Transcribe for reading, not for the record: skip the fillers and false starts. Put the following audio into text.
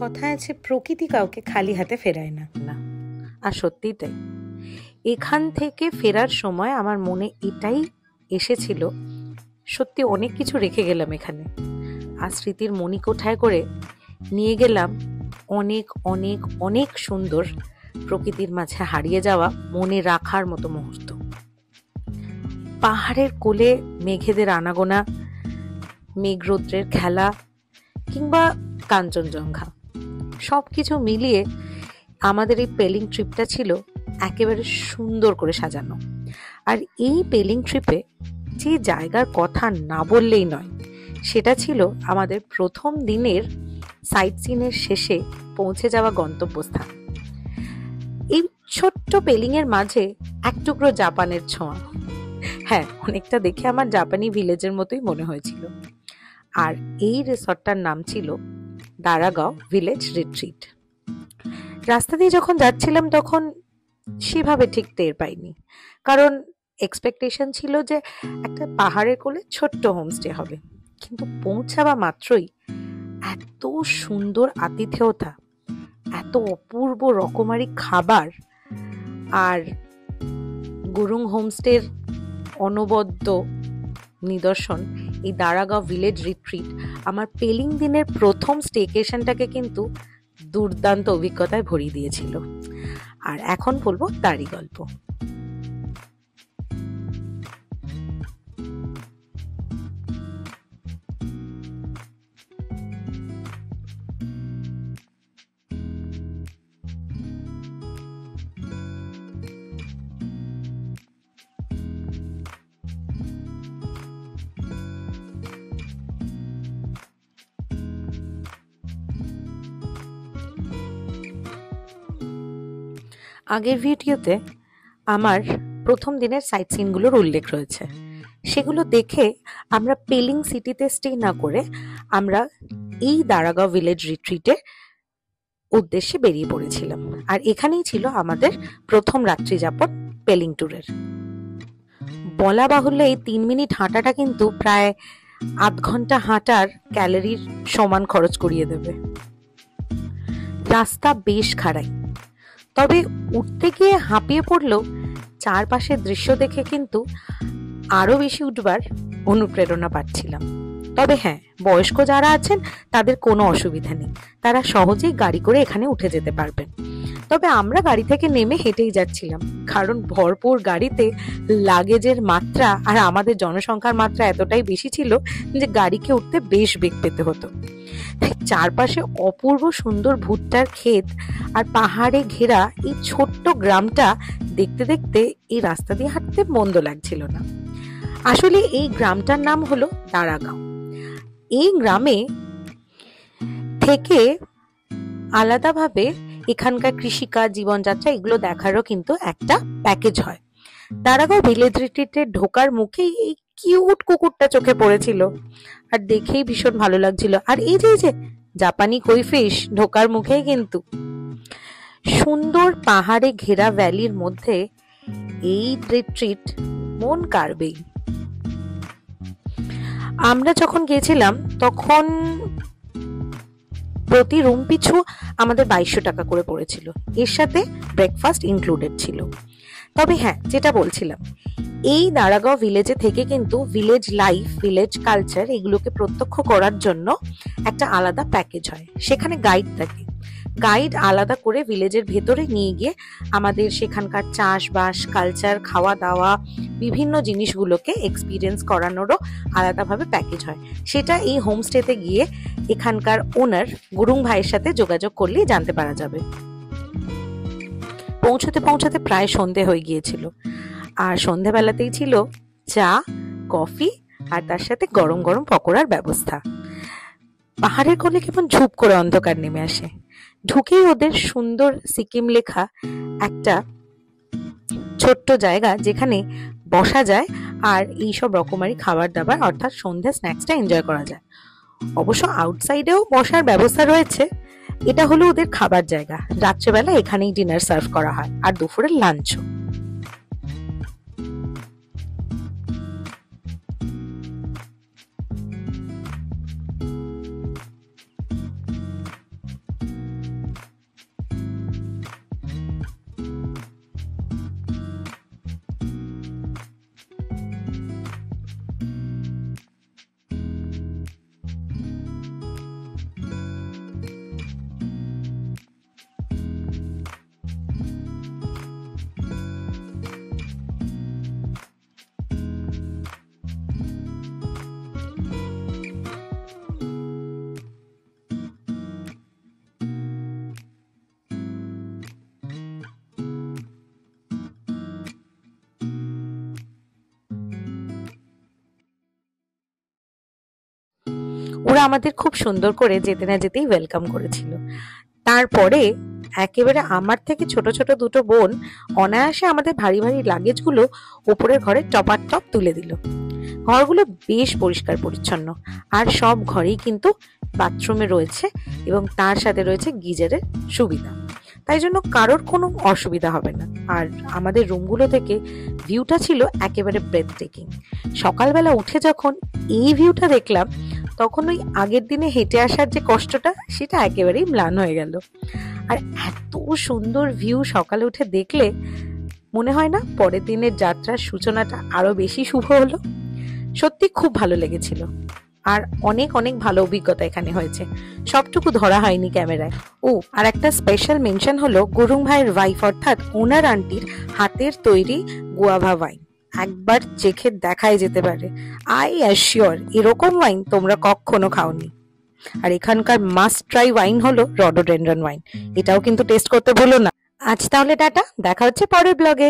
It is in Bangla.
কথায় আছে প্রকৃতি কাউকে খালি হাতে ফেরায় না। আর সত্যিই তাই। এখান থেকে ফেরার সময় আমার মনে এটাই এসেছিল, সত্যি অনেক কিছু রেখে গেলাম এখানে। আর স্মৃতির মণিকোঠায় করে নিয়ে গেলাম অনেক অনেক অনেক সুন্দর প্রকৃতির মাঝে হারিয়ে যাওয়া মনে রাখার মতো মুহূর্ত। পাহাড়ের কোলে মেঘেদের আনাগোনা, মেঘরৌদ্রের খেলা, কিংবা কাঞ্চনজঙ্ঘা, সবকিছু মিলিয়ে আমাদের এই পেলিং ট্রিপটা ছিল একেবারে সুন্দর করে সাজানো। আর এই পেলিং ট্রিপে যে জায়গার কথা না বললেই নয়, সেটা ছিল আমাদের প্রথম দিনের সাইট সিনের শেষে পৌঁছে যাওয়া গন্তব্যস্থান। এই ছোট্ট পেলিং এর মাঝে এক টুকরো জাপানের ছোঁয়া। হ্যাঁ, অনেকটা দেখে আমার জাপানি ভিলেজের মতোই মনে হয়েছিল। আর এই রিসর্টটার নাম ছিল দারাগাঁও ভিলেজ রিট্রিট। রাস্তা দিয়ে যখন যাচ্ছিলাম তখন সেভাবে ঠিক টের পাইনি, কারণ এক্সপেকটেশন ছিল যে একটা পাহাড়ের কোলে ছোট্ট হোমস্টে হবে। কিন্তু পৌঁছাবা মাত্রই এত সুন্দর আতিথেয়তা, এত অপূর্ব রকমারি খাবার, আর গুরুং হোমস্টের অনবদ্য নিদর্শন, এই দারাগাঁও ভিলেজ রিট্রিট আমার পেলিং দিনের প্রথম স্টেকেশনটাকে কিন্তু দুর্দান্ত অভিজ্ঞতায় ভরিয়ে দিয়েছিল। আর এখন বলবো তারই গল্প। আগের ভিডিওতে আমার প্রথম দিনের সাইট সিনগুলোর উল্লেখ রয়েছে। সেগুলো দেখে আমরা পেলিং সিটিতে স্টে না করে আমরা এই দারাগাঁও ভিলেজ রিট্রিটের উদ্দেশ্যে বেরিয়ে পড়েছিলাম। আর এখানেই ছিল আমাদের প্রথম রাত্রি যাপন পেলিং ট্যুরের। বলা বাহুল্য, এই 3 মিনিট হাঁটাটা কিন্তু প্রায় আধ ঘন্টা হাঁটার ক্যালোরির সমান খরচ করিয়ে দেবে। রাস্তা বেশ খাড়াই, তবে উঠতে গিয়ে হাঁপিয়ে পড়লেও চারপাশের দৃশ্য দেখে কিন্তু আরো বেশি উঠবার অনুপ্রেরণা পাচ্ছিলাম। তবে হ্যাঁ, বয়স্ক যারা আছেন তাদের কোনো অসুবিধা নেই, তারা সহজেই গাড়ি করে এখানে উঠে যেতে পারবেন। তবে আমরা গাড়ি থেকে নেমে হেঁটেই যাচ্ছিলাম, কারণ ভরপুর গাড়িতে লাগেজের মাত্রা আর আমাদের জনসংখ্যার মাত্রা এতটাই বেশি ছিল যে গাড়িকে উঠতে বেশ বেগ পেতে হতো। তাই চারপাশে অপূর্ব সুন্দর ভুট্টার ক্ষেত আর পাহাড়ে ঘেরা এই ছোট্ট গ্রামটা দেখতে দেখতে এই রাস্তা দিয়ে হাঁটতে মন্দ লাগছিল না। আসলে এই গ্রামটার নাম হলো দারাগাঁও। এই গ্রামে থেকে আলাদাভাবে এখানকার কৃষিকাজ, জীবনযাত্রা এগুলো দেখারও কিন্তু একটা প্যাকেজ হয়। দারাগাঁও ভিলেজ রিট্রিটে ঢোকার মুখেই এই কিউট কুকুরটা চোখে পড়েছিল, আর দেখেই ভীষণ ভালো লাগছিল। আর এই যে জাপানি কই ফিশ ঢোকার মুখেই কিন্তু। সুন্দর পাহাড়ে ঘেরা ভ্যালির মধ্যে এই রিট্রিট মন কাড়বেই। আমরা যখন গেছিলাম তখন প্রতি রুম পিছু আমাদের 2200 টাকা করে পড়েছিল, এর সাথে ব্রেকফাস্ট ইনক্লুডেড ছিল। তবে হ্যাঁ, যেটা বলছিলাম, এই দারাগাঁও ভিলেজে থেকে কিন্তু ভিলেজ লাইফ, ভিলেজ কালচার এগুলোকে প্রত্যক্ষ করার জন্য একটা আলাদা প্যাকেজ হয়। সেখানে গাইড থাকে, গাইড আলাদা করে ভিলেজের ভেতরে নিয়ে গিয়ে আমাদের সেখানকার চাষবাস, কালচার, খাওয়া দাওয়া, বিভিন্ন জিনিসগুলোকে এক্সপিরিয়েন্স করানোরও আলাদাভাবে প্যাকেজ হয়। সেটা এই হোমস্টেতে গিয়ে এখানকার ওনার গুরুং ভাইয়ের সাথে যোগাযোগ করলেই জানতে পারা যাবে। পৌঁছতে পৌঁছতে প্রায় সন্ধে হয়ে গিয়েছিল, আর সন্ধেবেলাতেই ছিল চা, কফি আর তার সাথে গরম গরম পকোড়ার ব্যবস্থা। পাহাড়ের কোলে কেমন ঝুপ করে অন্ধকার নেমে আসে। ঢুকেই ওদের সুন্দর সিকিম লেখা একটা ছোট্ট জায়গা যেখানে বসা যায় আর এইসব রকমারি খাবার দাবার অর্থাৎ সন্ধ্যে স্ন্যাক্সটা এনজয় করা যায়। অবশ্য আউটসাইডেও বসার ব্যবস্থা রয়েছে। এটা হলো ওদের খাবার জায়গা। রাত্রেবেলা এখানেই ডিনার সার্ভ করা হয়, আর দুপুরের লাঞ্চও। ওরা আমাদের খুব সুন্দর করে যেতে না যেতেই ওয়েলকাম করেছিল। তারপরে একেবারে আমার থেকে ছোট ছোট দুটো বোন অনায়াসে আমাদের ভারী ভারী লাগেজগুলো ওপরের ঘরে টপার টপ তুলে দিল। ঘরগুলো বেশ পরিষ্কার পরিচ্ছন্ন, আর সব ঘরেই কিন্তু বাথরুমে রয়েছে এবং তার সাথে রয়েছে গিজারের সুবিধা, তাই জন্য কারোর কোনো অসুবিধা হবে না। আর আমাদের রুমগুলো থেকে ভিউটা ছিল একেবারে ব্রেথ টেকিং। সকালবেলা উঠে যখন এই ভিউটা দেখলাম, তখন ওই আগের দিনে হেঁটে আসার যে কষ্টটা সেটা একেবারেই ম্লান হয়ে গেল। আর এত সুন্দর ভিউ সকালে উঠে দেখলে মনে হয় না পরের দিনের যাত্রার সূচনাটা আরো বেশি শুভ হলো। সত্যি খুব ভালো লেগেছিল, আর অনেক অনেক ভালো অভিজ্ঞতা এখানে হয়েছে, সবটুকু ধরা হয়নি ক্যামেরায়। ও আর একটা স্পেশাল মেনশন হলো গুরুং ভাইয়ের ওয়াইফ অর্থাৎ ওনার আন্টির হাতের তৈরি গুয়াভা ওয়াইন। একবার চেখে দেখাই যেতে পারে। আই অ্যাসিওর এরকম ওয়াইন তোমরা কখনো খাওনি। আর এখানকার মাস্ট ট্রাই ওয়াইন হলো রডোডেনড্রন ওয়াইন, এটাও কিন্তু টেস্ট করতে ভুলো না। আজ তাহলে টাটা, দেখা হচ্ছে পরের ব্লগে।